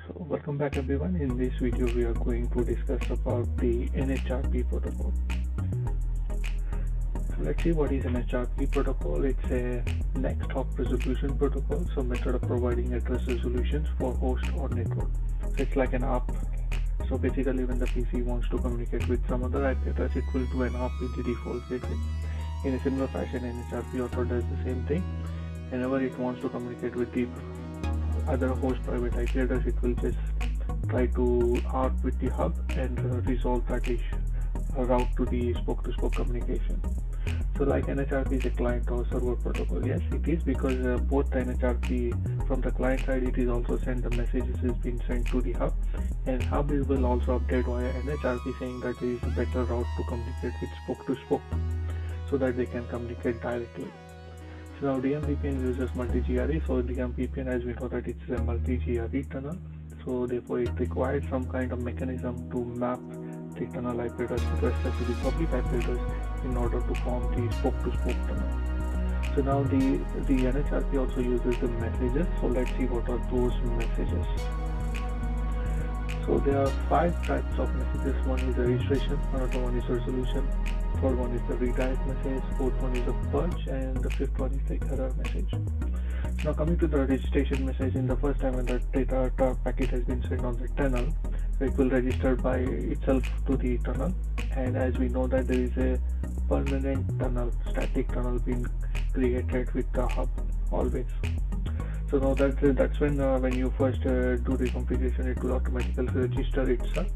So welcome back everyone. In this video we are going to discuss about the NHRP protocol. So let's see what is NHRP protocol. It's a next hop resolution protocol, so method of providing address resolutions for host or network. So it's like an ARP. So basically when the PC wants to communicate with some other IP address, it will do an ARP with the default gateway. In a similar fashion, NHRP also does the same thing. Whenever it wants to communicate with the other host private IP address, it will just try to ARP with the hub and resolve that issue, route to the spoke-to-spoke communication. So like NHRP is a client or server protocol. Yes, it is, because both the NHRP from the client side, it is also sent the messages is being sent to the hub, and hub will also update via NHRP saying that there is a better route to communicate with spoke-to-spoke so that they can communicate directly. So now DMVPN uses multi-GRE. So DMVPN, as we know that it's a multi-GRE tunnel, so therefore it requires some kind of mechanism to map the tunnel IP address with respect to the public IP address in order to form the spoke-to-spoke tunnel. So now the NHRP also uses the messages. So let's see what are those messages. So there are 5 types of messages. One is a registration, another one is resolution, third one is the redirect message, fourth one is a purge, and the fifth one is the error message. Now coming to the registration message, in the first time when the data packet has been sent on the tunnel, it will register by itself to the tunnel, and as we know that there is a permanent tunnel, static tunnel being created with the hub always. So now that's when you first do the configuration, it will automatically register itself.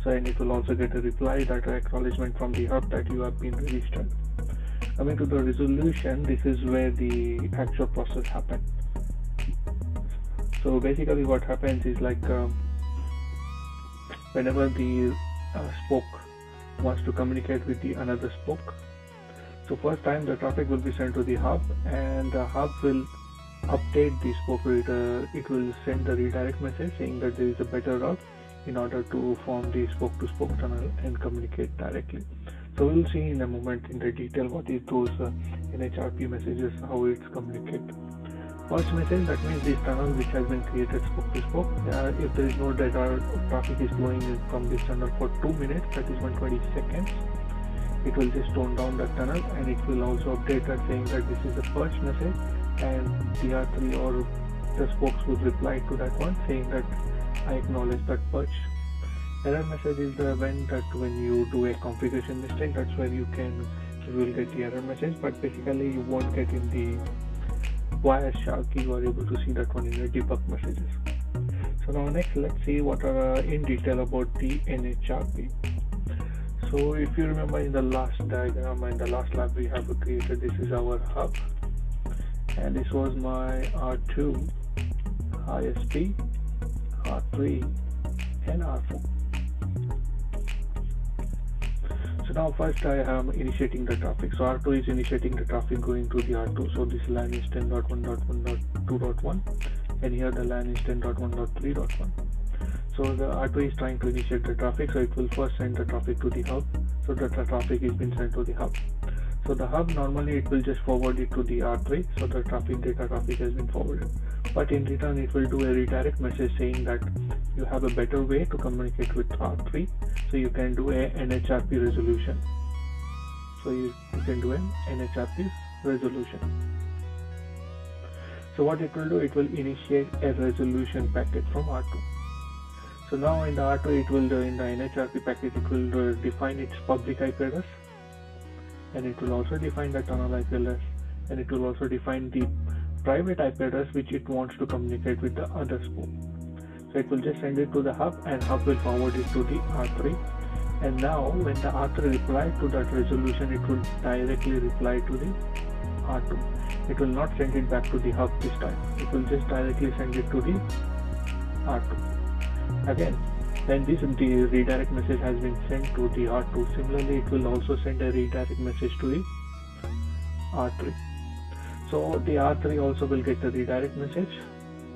So and it will also get a reply, that acknowledgement from the hub that you have been registered. Coming to the resolution, this is where the actual process happens. So basically what happens is like whenever the spoke wants to communicate with the another spoke, so first time the traffic will be sent to the hub, and the hub will update the spoke reader. It will send the redirect message saying that there is a better route in order to form the spoke-to-spoke tunnel and communicate directly. So we'll see in a moment in the detail what is those NHRP messages, how it's communicated. First message, that means this tunnel which has been created spoke-to-spoke, if there is no data traffic is flowing in from this tunnel for 2 minutes, that is 120 seconds, it will just tone down the tunnel, and it will also update that saying that this is a purge message, and the R3 or the spokes will reply to that one saying that I acknowledge that purge. Error message is the event that when you do a configuration mistake, that's where you will get the error message, but basically you won't get in the Wireshark. You are able to see that one in the debug messages. So now next, let's see what are in detail about the NHRP. So if you remember in the last diagram, in the last lab we have created, this is our hub, and this was my R2, ISP, R3 and R4. So now first I am initiating the traffic. So R2 is initiating the traffic going to the R2. So this LAN is 10.1.1.2.1, and here the LAN is 10.1.3.1. So the R2 is trying to initiate the traffic, so it will first send the traffic to the hub, so that the traffic is being sent to the hub. So the hub, normally it will just forward it to the R3, so the data traffic has been forwarded. But in return, it will do a redirect message saying that you have a better way to communicate with R3, so you can do a NHRP resolution. So you can do an NHRP resolution. So what it will do, it will initiate a resolution packet from R2. So now in the R2, it will in the NHRP packet, it will define its public IP address, and it will also define the tunnel IP address, and it will also define the private IP address which it wants to communicate with the other spoke. So it will just send it to the hub, and hub will forward it to the R3. And now when the R3 replies to that resolution, it will directly reply to the R2. It will not send it back to the hub this time. It will just directly send it to the R2. Again, when the redirect message has been sent to the R2, similarly it will also send a redirect message to the R3. So the R3 also will get the redirect message,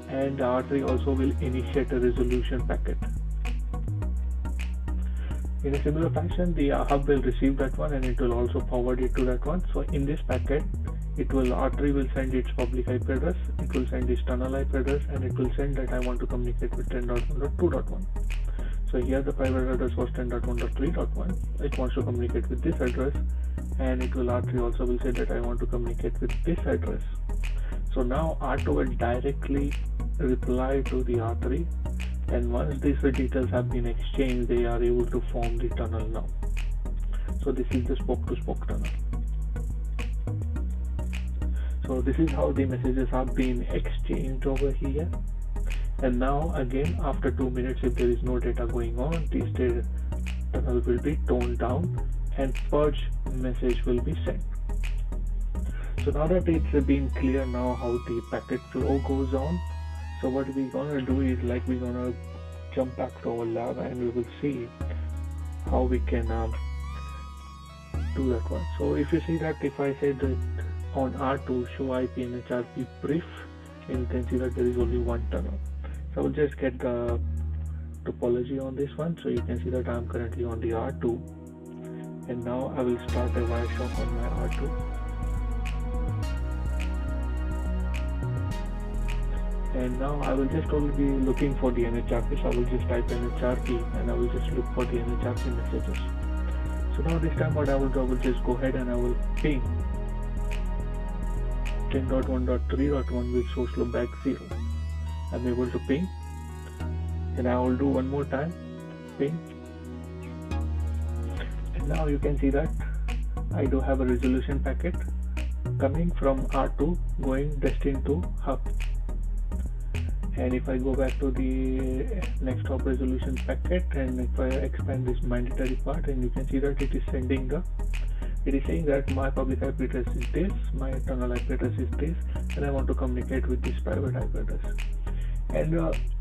and the R3 also will initiate a resolution packet. In a similar fashion, the hub will receive that one, and it will also forward it to that one. So in this packet, R3 will send its public IP address, it will send its tunnel IP address, and it will send that I want to communicate with 10.1.2.1. So here the private address was 10.1.3.1. It wants to communicate with this address, and R3 also will say that I want to communicate with this address. So now R2 will directly reply to the R3, and once these details have been exchanged, they are able to form the tunnel now. So this is the spoke-to-spoke tunnel. So this is how the messages have been exchanged over here. And now again, after 2 minutes, if there is no data going on, this tunnel will be toned down and purge message will be sent. So now that it's been clear now how the packet flow goes on, so what we're gonna do is we're gonna jump back to our lab and we will see how we can do that one. So if you see that if I say that on R2 show IP NHRP brief, and you can see that there is only one tunnel. So I will just get the topology on this one. So you can see that I am currently on the R2, and now I will start a Wireshark on my R2. And now I will just only be looking for the NHRP, so I will just type NHRP and I will just look for the NHRP messages. So now this time what I will do, I will just go ahead and I will ping 10.1.3.1 with source loop back 0. I'm able to ping, and I will do one more time, ping, and now you can see that I do have a resolution packet coming from R2 going destined to hub. And if I go back to the next hop resolution packet, and if I expand this mandatory part, and you can see that it is saying that my public IP address is this, my tunnel IP address is this, and I want to communicate with this private IP address. And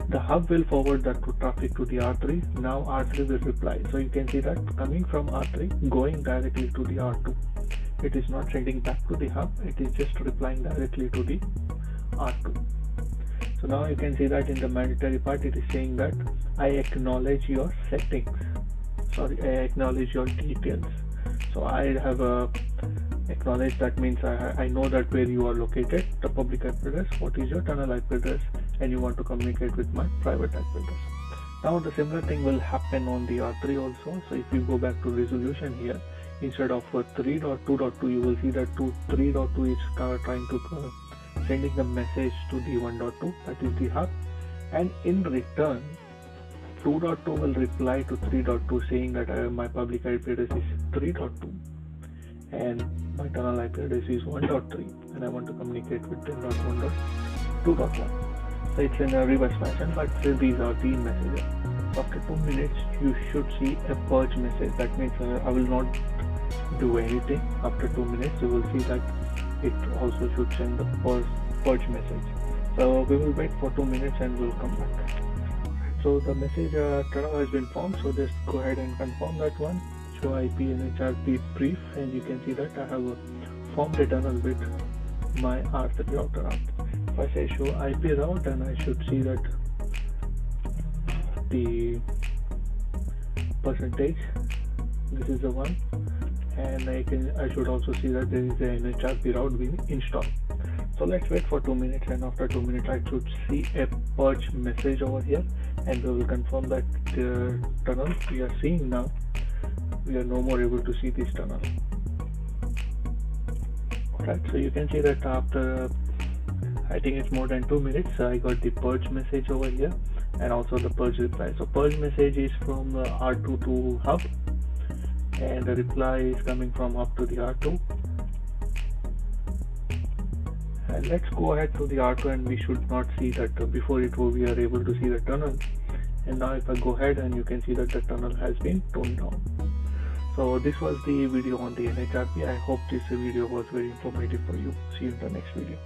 the hub will forward that traffic to the R3. Now R3 will reply. So you can see that coming from R3 going directly to the R2. It is not sending back to the hub, it is just replying directly to the R2. So now you can see that in the mandatory part it is saying that I acknowledge your settings. I acknowledge your details. So I have acknowledged, that means I know that where you are located, the public IP address, what is your tunnel IP address, and you want to communicate with my private IP address. Now the similar thing will happen on the R3 also. So if you go back to resolution here, instead of 3.2.2, you will see that 3.2 is trying to sending the message to the 1.2, that is the hub, and in return 2.2 will reply to 3.2 saying that my public IP address is 3.2 and my tunnel IP address is 1.3 and I want to communicate with 10.1.2.1. So it's in a reverse fashion, but these are the messages. So after 2 minutes you should see a purge message. That means I will not do anything. After 2 minutes you will see that it also should send the purge message. So we will wait for 2 minutes and we'll come back. So the message tunnel has been formed, so just go ahead and confirm that one. Show IP NHRP brief, and you can see that I have formed a tunnel with my R3 router. If I say show IP route, then I should see that the percentage, this is the one, and I should also see that there is an NHRP route being installed. So let's wait for 2 minutes, and after 2 minutes I should see a purge message over here, and we will confirm that the tunnel we are seeing now, we are no more able to see this tunnel. Alright, so you can see that after I think it's more than 2 minutes, I got the purge message over here and also the purge reply. So purge message is from R2 to hub, and the reply is coming from hub to the R2. And let's go ahead to the R2, and we should not see that before it we are able to see the tunnel. And now if I go ahead, and you can see that the tunnel has been toned down. So this was the video on the NHRP. I hope this video was very informative for you. See you in the next video.